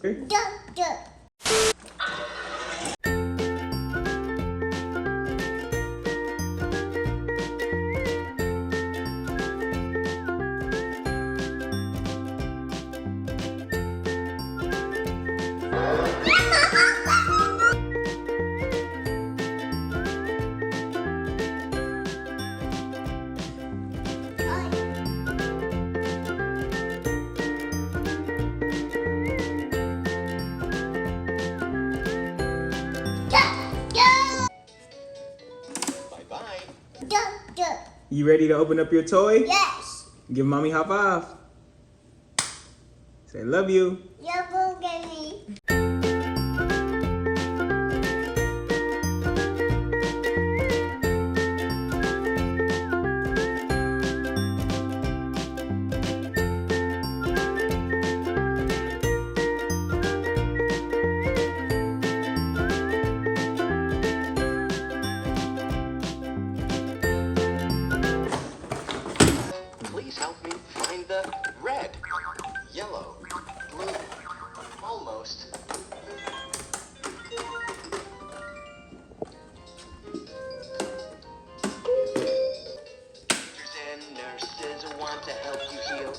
Doctor. Bye-bye. Doctor. You ready to open up your toy? Yes. Give mommy high five. Say love you. Double Gary. Please help me find the red, yellow, blue, almost. Doctors and nurses want to help you heal.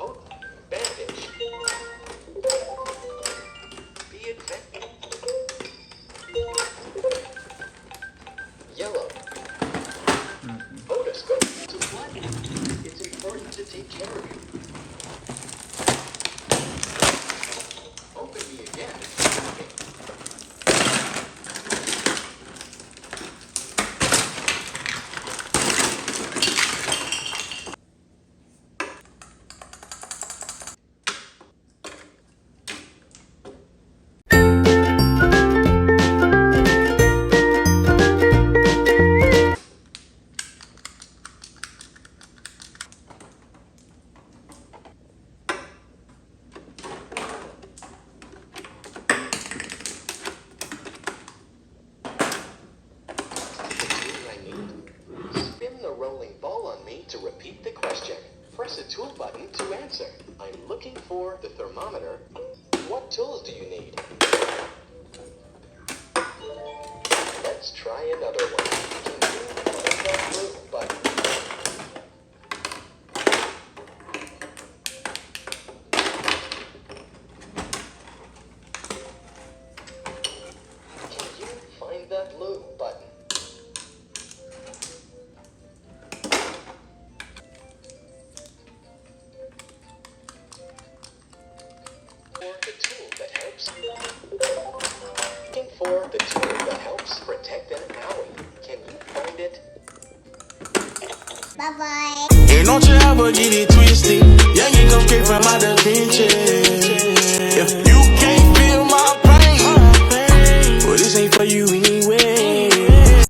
Oh, bandage. Be adventurous. Yellow. Otoscope. To what? It's important to take care of you. Open me again. Spin the rolling ball on me to repeat the question. Press a tool button to answer. I'm looking for the thermometer. What tools do you need? Let's try another one. Can you find that blue button? Can you find that blue button? For the tool that helps. Looking for the tool that helps protect an owie. Can you find it? Bye bye. Et non, tu as beau dire twisty. Y'a qui comme qui fait mal de pincher.